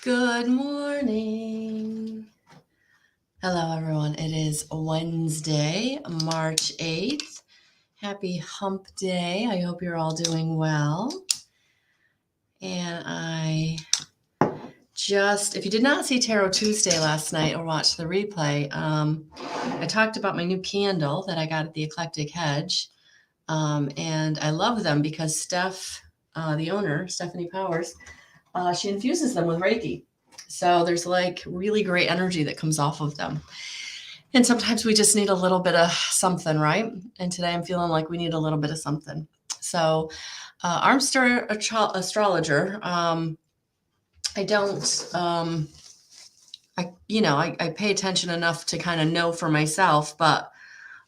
Good morning. Hello, everyone. It is Wednesday, March 8th. Happy hump day. I hope you're all doing well. And if you did not see Tarot Tuesday last night or watch the replay, I talked about my new candle that I got at the Eclectic Hedge. And I love them because Steph, the owner, Stephanie Powers, she infuses them with Reiki. So there's like really great energy that comes off of them. And sometimes we just need a little bit of something, right? And today I'm feeling like we need a little bit of something. So Armstar astrologer, I don't, I pay attention enough to kind of know for myself, but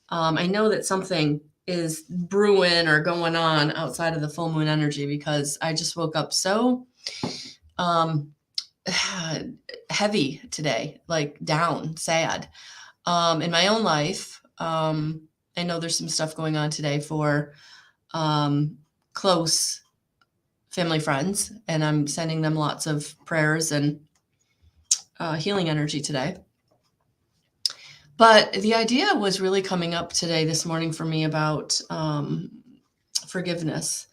I know that something is brewing or going on outside of the full moon energy because I just woke up so heavy today, like down, sad. In my own life, I know there's some stuff going on today for close family friends, and I'm sending them lots of prayers and healing energy today. But the idea was really coming up today, this morning for me about forgiveness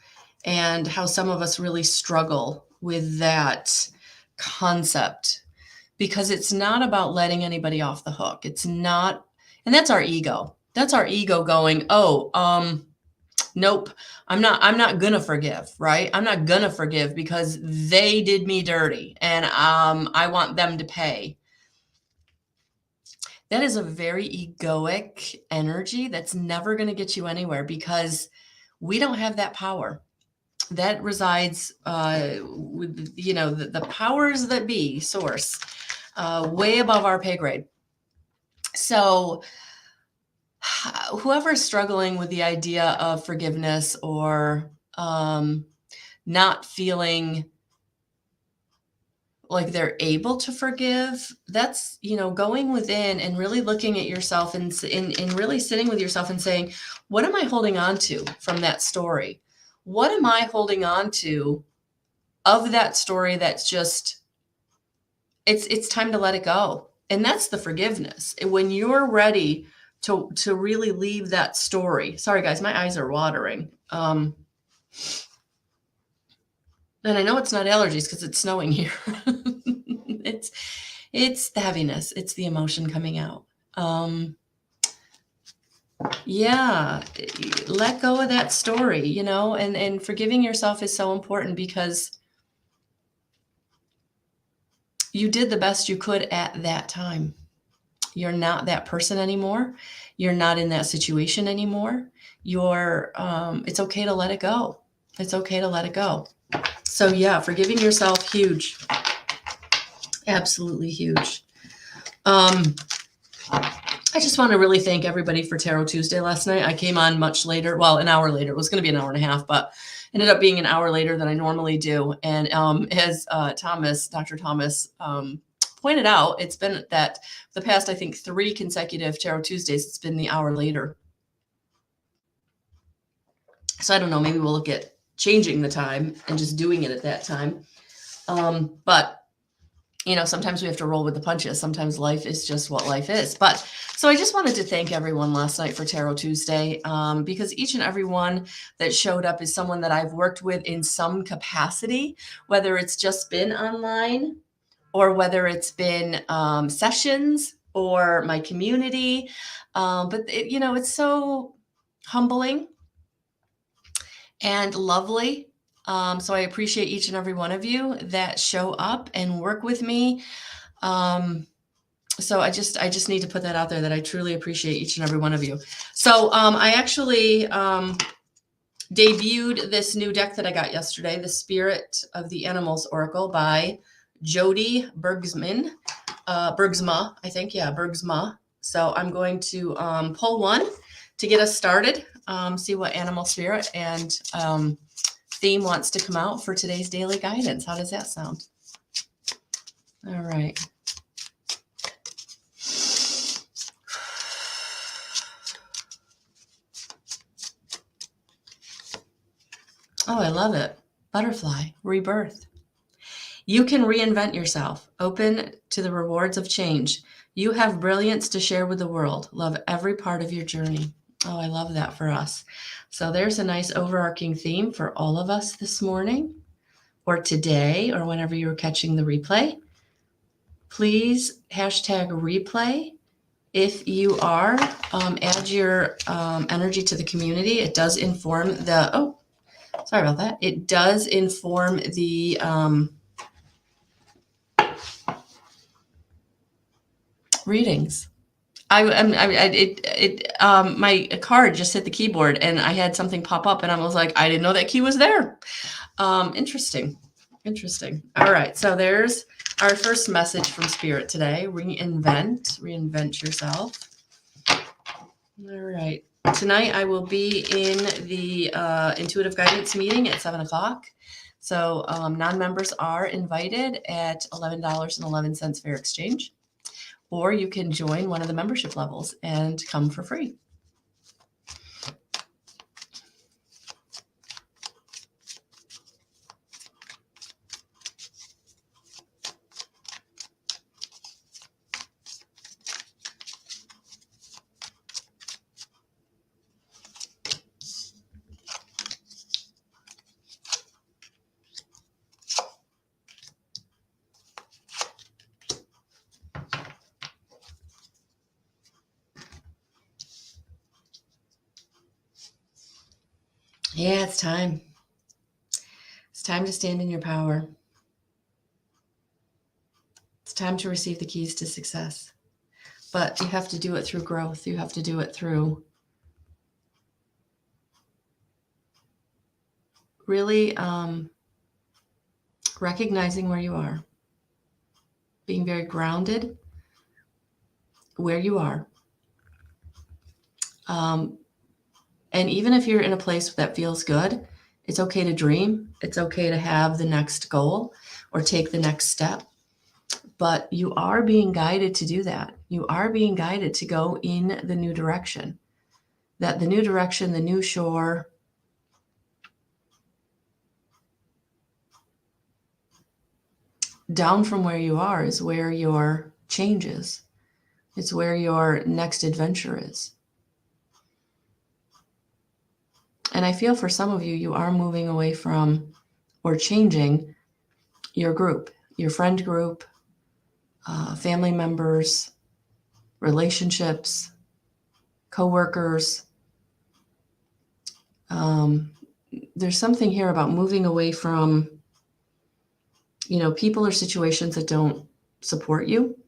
and how some of us really struggle with that concept because it's not about letting anybody off the hook. It's not, and that's our ego. That's our ego going, nope, I'm not gonna forgive, right? I'm not gonna forgive because they did me dirty and I want them to pay. That is a very egoic energy that's never going to get you anywhere because we don't have that power. That resides with, the powers that be, source, way above our pay grade. So whoever's struggling with the idea of forgiveness or not feeling like they're able to forgive, that's, going within and really looking at yourself and really sitting with yourself and saying, what am I holding on to from that story? What am I holding on to of that story that's just, it's time to let it go. And that's the forgiveness. When you're ready to really leave that story. Sorry, guys, my eyes are watering. And I know it's not allergies because it's snowing here. It's the heaviness. It's the emotion coming out. Yeah, let go of that story, and forgiving yourself is so important because you did the best you could at that time. You're not that person anymore. You're not in that situation anymore. It's okay to let it go. It's okay to let it go. So yeah, forgiving yourself, huge. Absolutely huge. I just want to really thank everybody for Tarot Tuesday last night. I came on much later, well, an hour later. It was going to be an hour and a half, but ended up being an hour later than I normally do. And as Dr. Thomas pointed out, it's been that the past, I think, 3 consecutive Tarot Tuesdays, it's been the hour later. So I don't know, maybe we'll look at changing the time and just doing it at that time. But sometimes we have to roll with the punches. Sometimes life is just what life is. But so I just wanted to thank everyone last night for Tarot Tuesday because each and every one that showed up is someone that I've worked with in some capacity, whether it's just been online or whether it's been sessions or my community. But it's so humbling and lovely. So I appreciate each and every one of you that show up and work with me. So I just need to put that out there that I truly appreciate each and every one of you. So I actually debuted this new deck that I got yesterday, the Spirit of the Animals Oracle by Jody Bergsma, I think. Yeah, Bergsma. So I'm going to pull one to get us started, see what animal spirit and theme wants to come out for today's daily guidance. How does that sound? All right. Oh, I love it. Butterfly, rebirth. You can reinvent yourself. Open to the rewards of change. You have brilliance to share with the world. Love every part of your journey. Oh, I love that for us. So there's a nice overarching theme for all of us this morning or today or whenever you're catching the replay. Please hashtag replay. If you are, add your energy to the community. It does inform the, sorry about that. It does inform the readings. My card just hit the keyboard and I had something pop up and I was like, I didn't know that key was there. Interesting. All right. So there's our first message from Spirit today. Reinvent yourself. All right. Tonight I will be in the intuitive guidance meeting at 7:00. So non-members are invited at $11.11 fair exchange. Or you can join one of the membership levels and come for free. Yeah, it's time. It's time to stand in your power. It's time to receive the keys to success. But you have to do it through growth. You have to do it through really recognizing where you are, being very grounded where you are. And even if you're in a place that feels good, it's okay to dream. It's okay to have the next goal or take the next step. But you are being guided to do that. You are being guided to go in the new direction. That the new direction, the new shore, down from where you are is where your change is. It's where your next adventure is. And I feel for some of you, you are moving away from or changing your group, your friend group, family members, relationships, coworkers. There's something here about moving away from, people or situations that don't support you,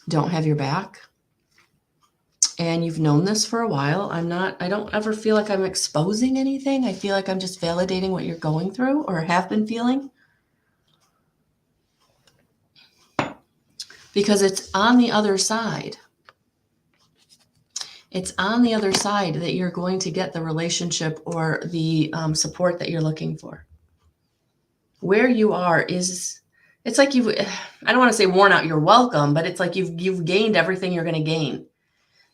don't have your back. And you've known this for a while. I don't ever feel like I'm exposing anything. I feel like I'm just validating what you're going through or have been feeling. Because it's on the other side. It's on the other side that you're going to get the relationship or the support that you're looking for. Where you are it's like I don't want to say worn out your welcome, but it's like you've gained everything you're going to gain.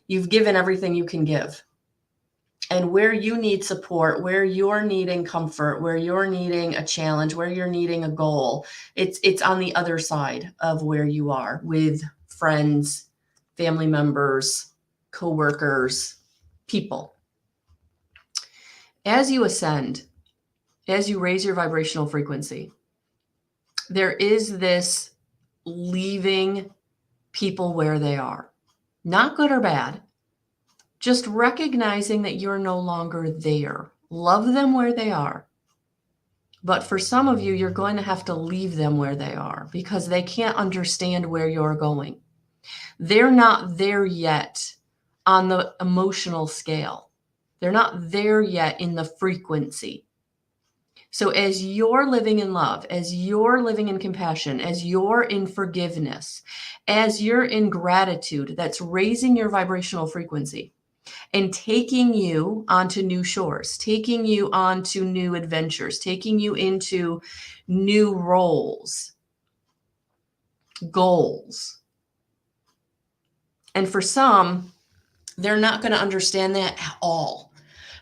You've given everything you can give. And where you need support, where you're needing comfort, where you're needing a challenge, where you're needing a goal, it's on the other side of where you are with friends, family members, coworkers, people. As you ascend, as you raise your vibrational frequency, there is this leaving people where they are. Not good or bad, just recognizing that you're no longer there. Love them where they are. But for some of you, you're going to have to leave them where they are because they can't understand where you're going. They're not there yet on the emotional scale. They're not there yet in the frequency. So as you're living in love, as you're living in compassion, as you're in forgiveness, as you're in gratitude, that's raising your vibrational frequency and taking you onto new shores, taking you onto new adventures, taking you into new roles, goals. And for some, they're not going to understand that at all.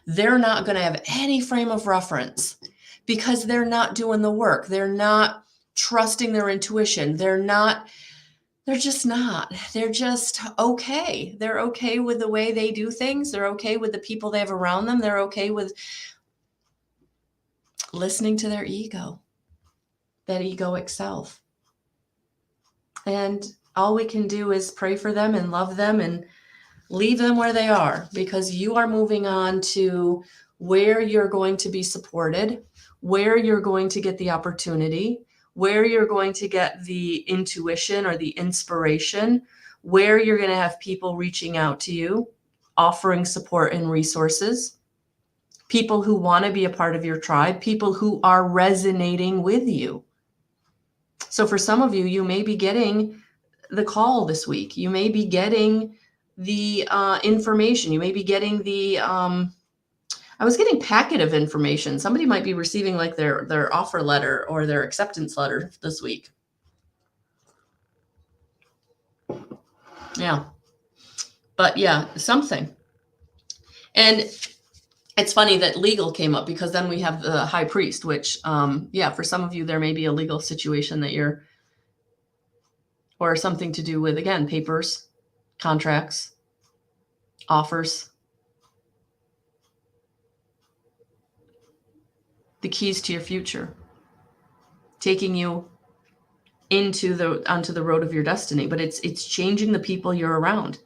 They're not going to have any frame of reference because they're not doing the work. They're not trusting their intuition. They're just not. They're just okay. They're okay with the way they do things. They're okay with the people they have around them. They're okay with listening to their ego, that egoic self. And all we can do is pray for them and love them and leave them where they are, because you are moving on to where you're going to be supported, where you're going to get the opportunity, where you're going to get the intuition or the inspiration, where you're going to have people reaching out to you, offering support and resources, people who want to be a part of your tribe, people who are resonating with you. So for some of you, you may be getting the call this week. You may be getting the information. You may be getting the, I was getting packet of information. Somebody might be receiving like their offer letter or their acceptance letter this week. Yeah. But yeah, something. And it's funny that legal came up, because then we have the high priest, which, for some of you, there may be a legal situation that you're, or something to do with, again, papers, contracts, offers, the keys to your future, taking you onto the road of your destiny. But it's changing the people you're around.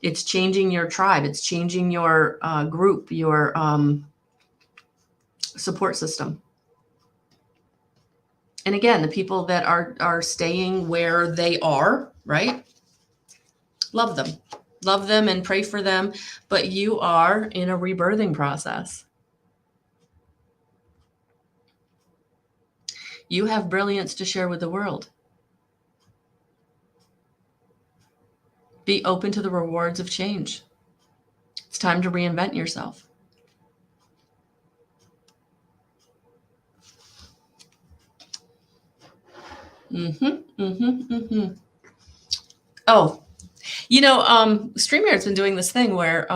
It's changing your tribe. It's changing your group, your support system. And again, the people that are staying where they are, right? Love them and pray for them. But you are in a rebirthing process. You have brilliance to share with the world. Be open to the rewards of change. It's time to reinvent yourself. Oh, StreamYard's been doing this thing where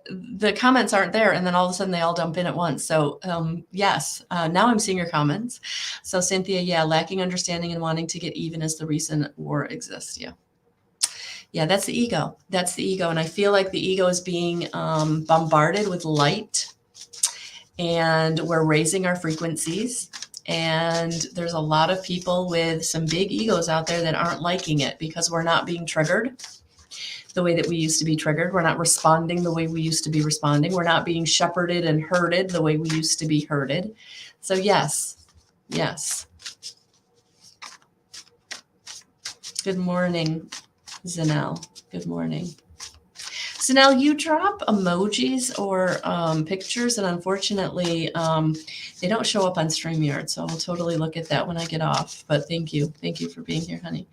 the comments aren't there, and then all of a sudden they all dump in at once. So yes, now I'm seeing your comments. So Cynthia, yeah, lacking understanding and wanting to get even is the reason war exists. Yeah, that's the ego. That's the ego. And I feel like the ego is being bombarded with light, and we're raising our frequencies. And there's a lot of people with some big egos out there that aren't liking it, because we're not being triggered the way that we used to be triggered. We're not responding the way we used to be responding. We're not being shepherded and herded the way we used to be herded. So yes. Good morning, Zanelle. Good morning. Zanelle, you drop emojis or pictures, and unfortunately, they don't show up on StreamYard. So I'll totally look at that when I get off. But thank you. Thank you for being here, honey.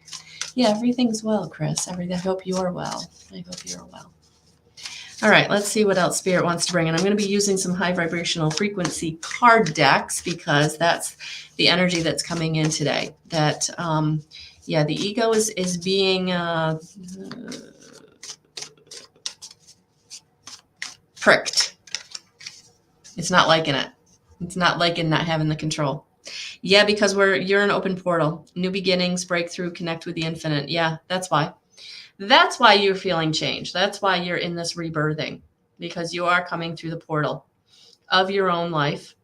Yeah, everything's well, Chris. I hope you are well. All right, let's see what else Spirit wants to bring. And I'm going to be using some high vibrational frequency card decks, because that's the energy that's coming in today. That, the ego is being pricked. It's not liking it. It's not liking not having the control. Yeah, because you're an open portal. New beginnings, breakthrough, connect with the infinite. Yeah, that's why. That's why you're feeling change. That's why you're in this rebirthing, because you are coming through the portal of your own life,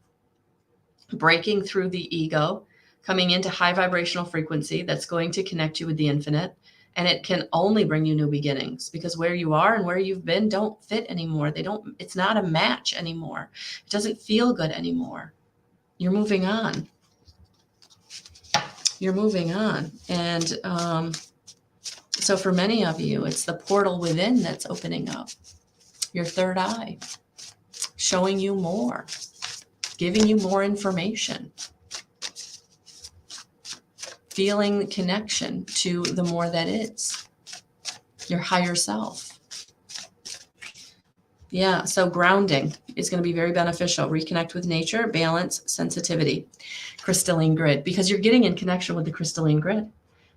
breaking through the ego, coming into high vibrational frequency that's going to connect you with the infinite. And it can only bring you new beginnings, because where you are and where you've been don't fit anymore. It's not a match anymore. It doesn't feel good anymore. You're moving on. And so for many of you, it's the portal within that's opening up. Your third eye, showing you more, giving you more information, feeling connection to the more that is, your higher self. Yeah, so grounding is going to be very beneficial. Reconnect with nature, balance, sensitivity, crystalline grid, because you're getting in connection with the crystalline grid.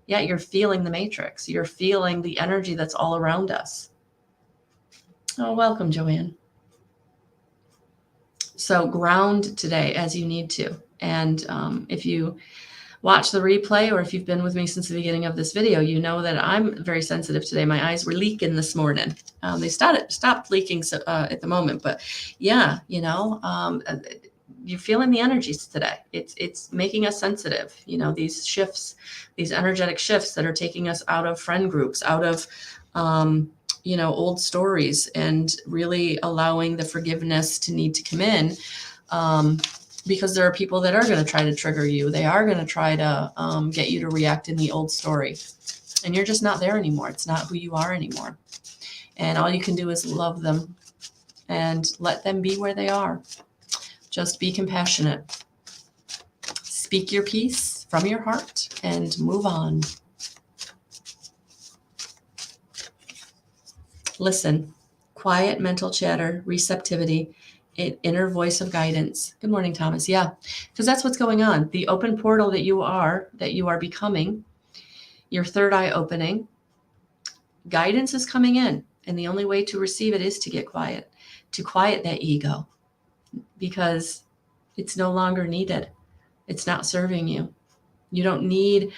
Yeah, you're feeling the matrix. You're feeling the energy that's all around us. Oh, welcome, Joanne. So ground today as you need to. And if you watch the replay, or if you've been with me since the beginning of this video, you know that I'm very sensitive today. My eyes were leaking this morning. They stopped leaking at the moment, but yeah, you're feeling the energies today. It's making us sensitive. These shifts, these energetic shifts that are taking us out of friend groups, out of old stories, and really allowing the forgiveness to need to come in. Because there are people that are going to try to trigger you. They are going to try to get you to react in the old story. And you're just not there anymore. It's not who you are anymore. And all you can do is love them and let them be where they are. Just be compassionate. Speak your piece from your heart and move on. Listen. Quiet mental chatter, receptivity, inner voice of guidance. Good morning, Thomas. Yeah, because that's what's going on. The open portal that you are becoming, your third eye opening, guidance is coming in. And the only way to receive it is to get quiet, to quiet that ego, because it's no longer needed. It's not serving you. You don't need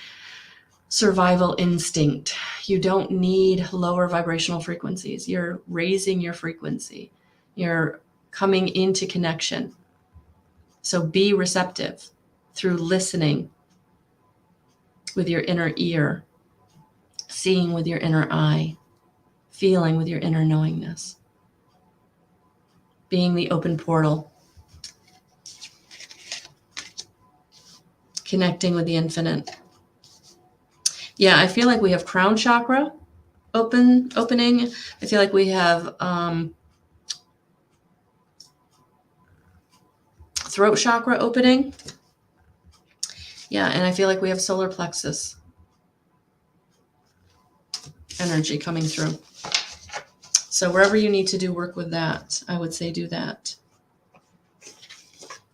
survival instinct. You don't need lower vibrational frequencies. You're raising your frequency. You're coming into connection. So be receptive through listening with your inner ear, seeing with your inner eye, feeling with your inner knowingness, being the open portal, connecting with the infinite. Yeah, I feel like we have crown chakra opening. I feel like we have throat chakra opening. Yeah, and I feel like we have solar plexus energy coming through. So wherever you need to do work with that, I would say do that.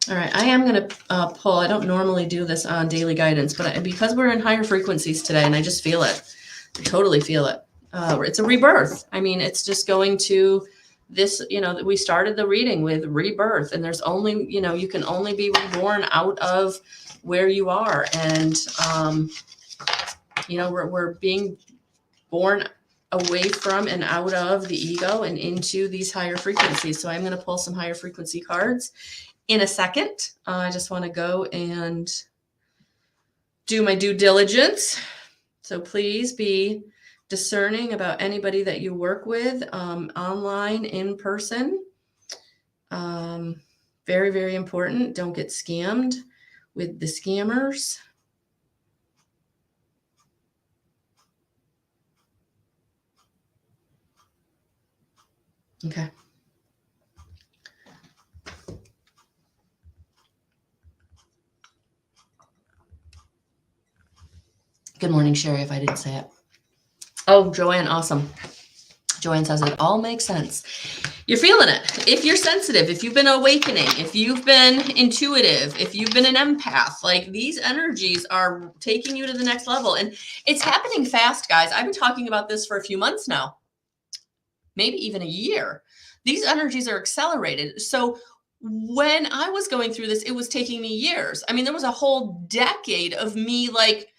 All right, I am going to pull. I don't normally do this on daily guidance, but because we're in higher frequencies today, and I just feel it. I totally feel it. It's a rebirth. I mean, it's just going to this, we started the reading with rebirth, and there's only, you can only be reborn out of where you are. And, we're being born away from and out of the ego and into these higher frequencies. So I'm going to pull some higher frequency cards in a second. I just want to go and do my due diligence. So please be discerning about anybody that you work with, online, in person. Very, very important. Don't get scammed with the scammers. Okay. Good morning, Sherry, if I didn't say it. Oh, Joanne, awesome. Joanne says it all makes sense. You're feeling it. If you're sensitive, if you've been awakening, if you've been intuitive, if you've been an empath, like these energies are taking you to the next level. And it's happening fast, guys. I've been talking about this for a few months now, maybe even a year. These energies are accelerated. So when I was going through this, it was taking me years. I mean, there was a whole decade of me like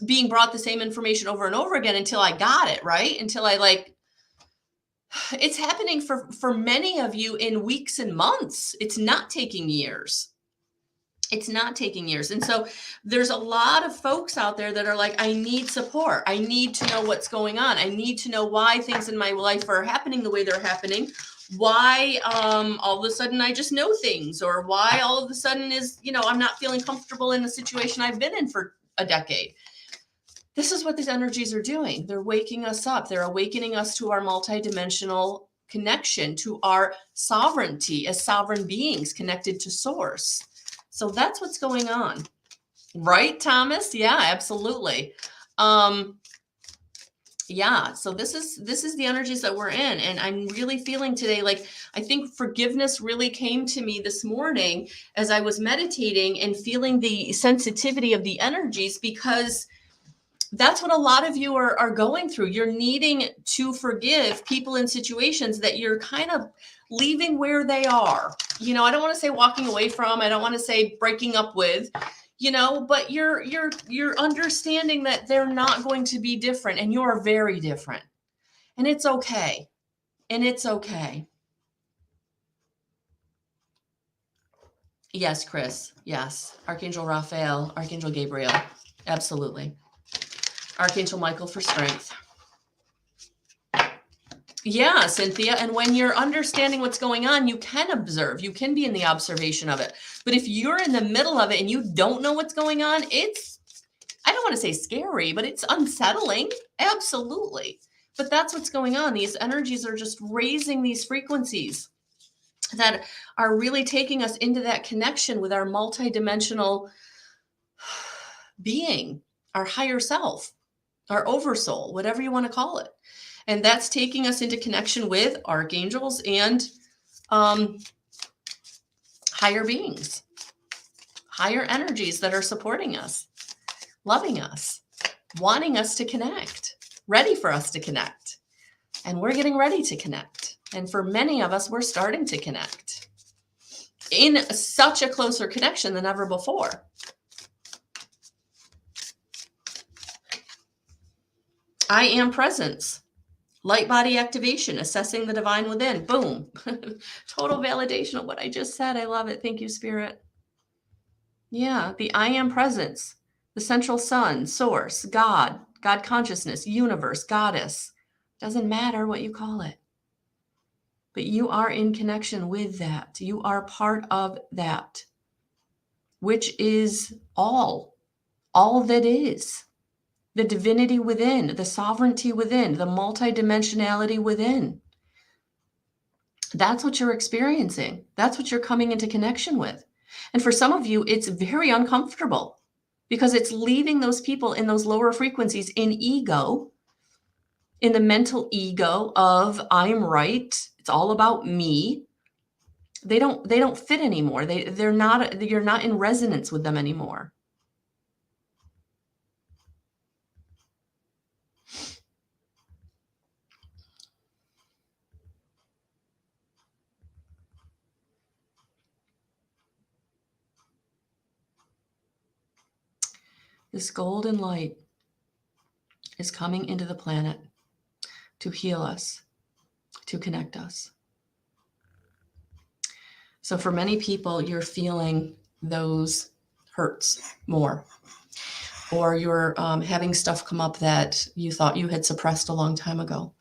being brought the same information over and over again until I got it, right? Until I it's happening for many of you in weeks and months. It's not taking years. It's not taking years. And so there's a lot of folks out there that are like, I need support. I need to know what's going on. I need to know why things in my life are happening the way they're happening. Why all of a sudden I just know things, or why all of a sudden is, I'm not feeling comfortable in the situation I've been in for a decade. This is what these energies are doing. They're waking us up. They're awakening us to our multidimensional connection, to our sovereignty as sovereign beings connected to source. So that's what's going on. Right, Thomas? Yeah, absolutely. Yeah, so this is the energies that we're in. And I'm really feeling today, like, I think forgiveness really came to me this morning as I was meditating and feeling the sensitivity of the energies, because That's what a lot of you are going through. You're needing to forgive people in situations that you're kind of leaving where they are. I don't want to say walking away from, I don't want to say breaking up with, but you're understanding that they're not going to be different, and you're very different. And it's okay. And it's okay. Yes, Chris. Yes. Archangel Raphael, Archangel Gabriel. Absolutely. Archangel Michael for strength. Yeah, Cynthia. And when you're understanding what's going on, you can observe. You can be in the observation of it. But if you're in the middle of it and you don't know what's going on, I don't want to say scary, but it's unsettling. Absolutely. But that's what's going on. These energies are just raising these frequencies that are really taking us into that connection with our multidimensional being, our higher self, our oversoul, whatever you want to call it. And that's taking us into connection with archangels and higher beings, higher energies that are supporting us, loving us, wanting us to connect, ready for us to connect. And we're getting ready to connect. And for many of us, we're starting to connect in such a closer connection than ever before. I am presence. Light body activation, assessing the divine within. Boom. Total validation of what I just said. I love it. Thank you, Spirit. Yeah, the I am presence, the central sun, source, God consciousness, universe, goddess. Doesn't matter what you call it. But you are in connection with that. You are part of that, which is all that is. The divinity within, the sovereignty within, the multidimensionality within. That's what you're experiencing. That's what you're coming into connection with. And for some of you, it's very uncomfortable because it's leaving those people in those lower frequencies in ego, in the mental ego of I'm right. It's all about me. They don't fit anymore. You're not in resonance with them anymore. This golden light is coming into the planet to heal us, to connect us. So for many people, you're feeling those hurts more, or you're having stuff come up that you thought you had suppressed a long time ago,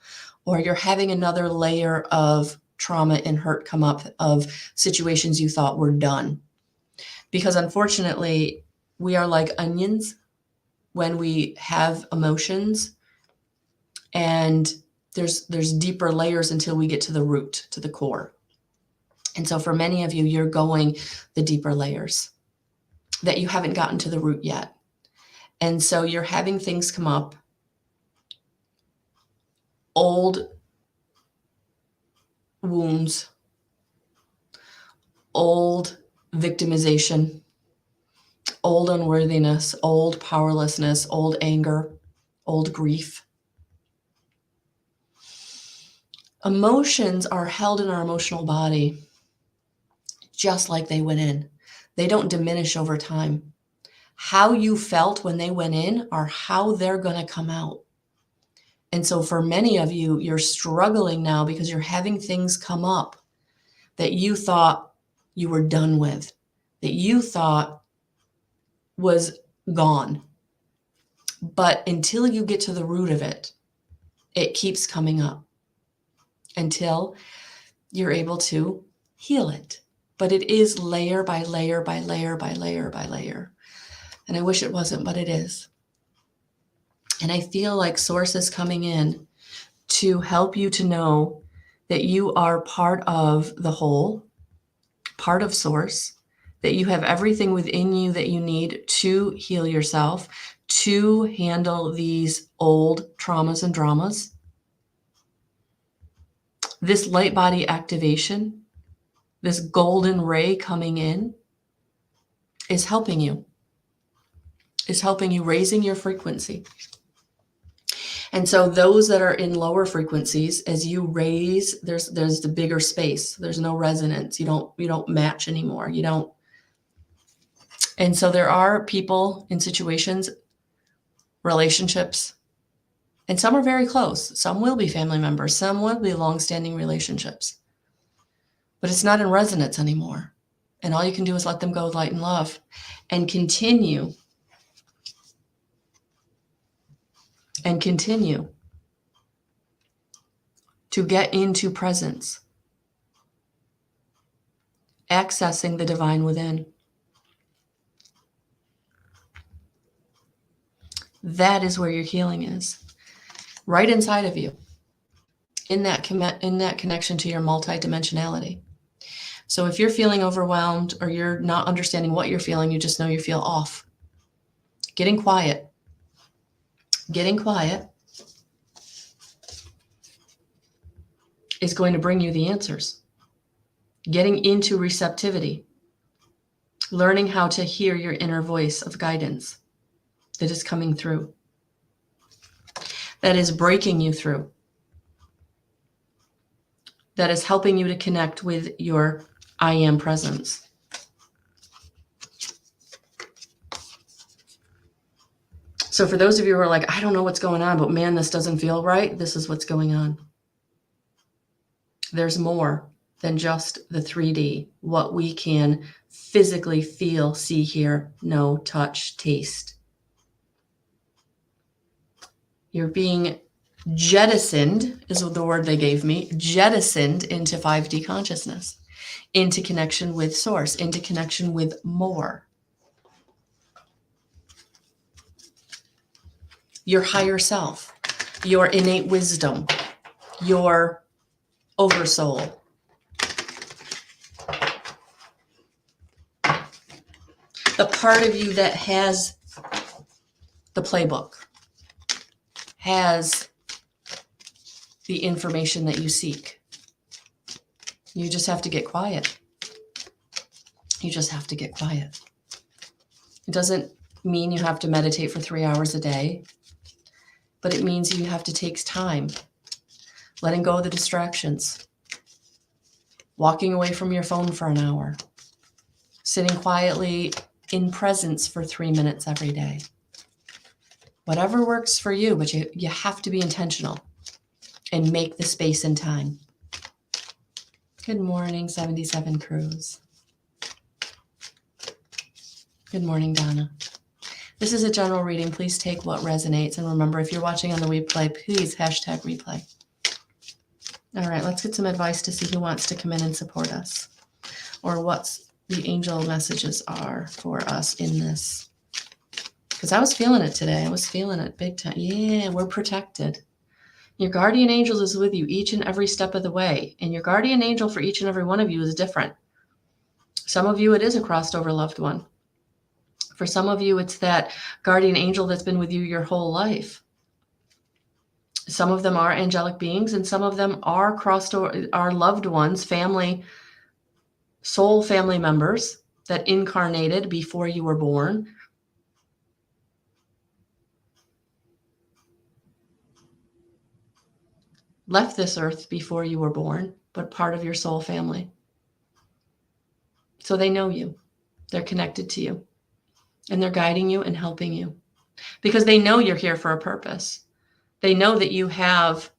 or you're having another layer of trauma and hurt come up of situations you thought were done. Because unfortunately, we are like onions when we have emotions, and there's deeper layers until we get to the root, to the core. And so for many of you, you're going the deeper layers that you haven't gotten to the root yet. And so you're having things come up, old wounds, old victimization, old unworthiness, old powerlessness, old anger, old grief. Emotions are held in our emotional body just like they went in. They don't diminish over time. How you felt when they went in are how they're going to come out. And so for many of you, you're struggling now because you're having things come up that you thought you were done with, that you thought was gone. But until you get to the root of it, it keeps coming up until you're able to heal it. But it is layer by layer by layer by layer by layer. And I wish it wasn't, but it is. And I feel like Source is coming in to help you to know that you are part of the whole, part of Source, that you have everything within you that you need to heal yourself, to handle these old traumas and dramas. This light body activation, this golden ray coming in, is helping you, raising your frequency. And so those that are in lower frequencies, as you raise, there's the bigger space. There's no resonance. You don't match anymore. You don't. And so there are people in situations, relationships, and some are very close. Some will be family members. Some will be long-standing relationships. But it's not in resonance anymore. And all you can do is let them go with light and love and continue to get into presence, accessing the divine within. That is where your healing is, right inside of you, in that connection to your multidimensionality. So if you're feeling overwhelmed or you're not understanding what you're feeling, you just know you feel off. Getting quiet is going to bring you the answers. Getting into receptivity, learning how to hear your inner voice of guidance that is coming through, that is breaking you through, that is helping you to connect with your I am presence. So for those of you who are like, I don't know what's going on, but man, this doesn't feel right, this is what's going on. There's more than just the 3D, what we can physically feel, see, hear, know, touch, taste. You're being jettisoned, is the word they gave me, jettisoned into 5D consciousness, into connection with source, into connection with more. Your higher self, your innate wisdom, your oversoul. The part of you that has the playbook, has the information that you seek. You just have to get quiet. You just have to get quiet. It doesn't mean you have to meditate for 3 hours a day, but it means you have to take time, letting go of the distractions, walking away from your phone for an hour, sitting quietly in presence for 3 minutes every day. Whatever works for you, but you have to be intentional and make the space and time. Good morning, 77 Cruz. Good morning, Donna. This is a general reading. Please take what resonates. And remember, if you're watching on the replay, please hashtag replay. All right, let's get some advice to see who wants to come in and support us, or what the angel messages are for us in this. Because I was feeling it today. I was feeling it big time. Yeah, we're protected. Your guardian angel is with you each and every step of the way. And your guardian angel for each and every one of you is different. Some of you, it is a crossed over loved one. For some of you, it's that guardian angel that's been with you your whole life. Some of them are angelic beings, and some of them are crossed over, are loved ones, family, soul family members that incarnated before you were born. Left this earth before you were born, but part of your soul family. So they know you. They're connected to you. And they're guiding you and helping you. Because they know you're here for a purpose. They know that you have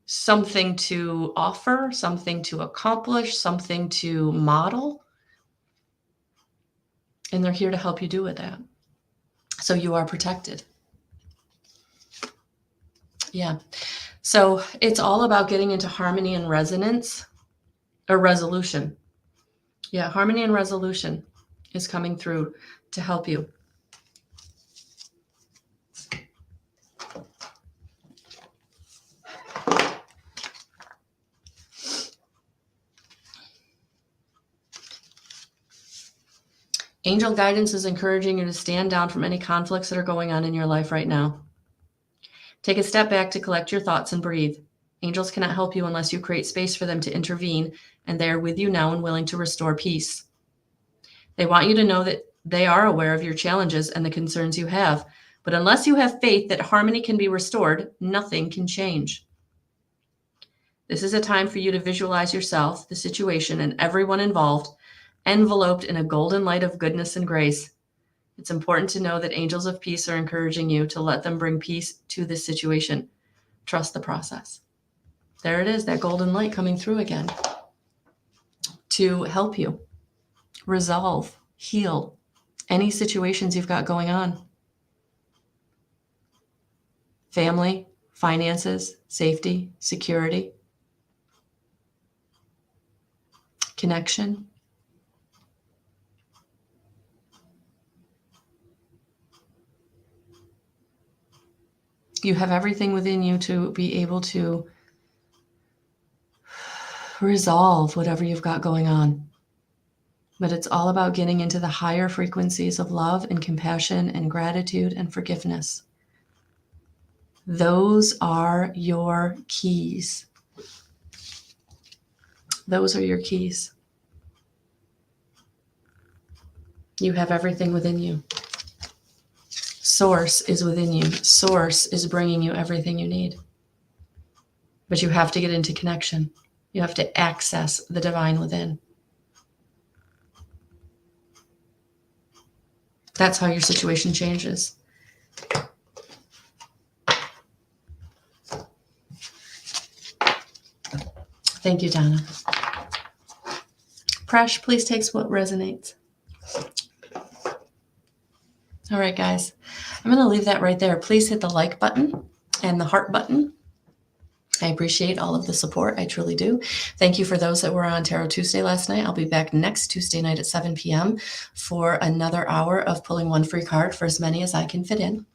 something to offer, something to accomplish, something to model. And they're here to help you do with that. So you are protected. Yeah. So it's all about getting into harmony and resonance, or resolution. Yeah, harmony and resolution is coming through to help you. Angel guidance is encouraging you to stand down from any conflicts that are going on in your life right now. Take a step back to collect your thoughts and breathe. Angels cannot help you unless you create space for them to intervene, and they are with you now and willing to restore peace. They want you to know that they are aware of your challenges and the concerns you have, But unless you have faith that harmony can be restored, nothing can change. This is a time for you to visualize yourself, the situation, and everyone involved enveloped in a golden light of goodness and grace. It's important to know that angels of peace are encouraging you to let them bring peace to this situation. Trust the process. There it is, that golden light coming through again to help you resolve, heal any situations you've got going on. Family, finances, safety, security, connection. You have everything within you to be able to resolve whatever you've got going on. But it's all about getting into the higher frequencies of love and compassion and gratitude and forgiveness. Those are your keys. Those are your keys. You have everything within you. Source is within you. Source is bringing you everything you need. But you have to get into connection. You have to access the divine within. That's how your situation changes. Thank you, Donna. Presh, please take what resonates. All right, guys. I'm going to leave that right there. Please hit the like button and the heart button. I appreciate all of the support. I truly do. Thank you for those that were on Tarot Tuesday last night. I'll be back next Tuesday night at 7 p.m. for another hour of pulling one free card for as many as I can fit in.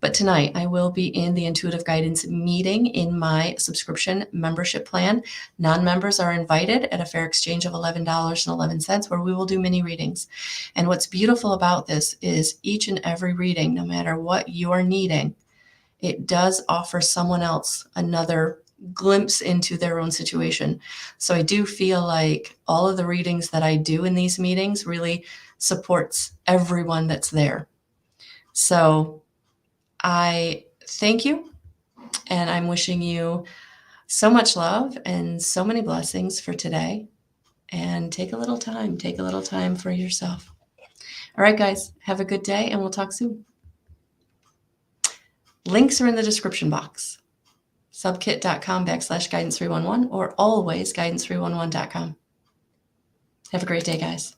But tonight I will be in the Intuitive Guidance meeting in my subscription membership plan. Non-members are invited at a fair exchange of $11.11, where we will do mini readings. And what's beautiful about this is each and every reading, no matter what you're needing, it does offer someone else another glimpse into their own situation. So I do feel like all of the readings that I do in these meetings really supports everyone that's there. So I thank you, and I'm wishing you so much love and so many blessings for today. And take a little time for yourself. All right, guys, have a good day, and we'll talk soon. Links are in the description box. Subkit.com/guidance311 or always guidance311.com. Have a great day, guys.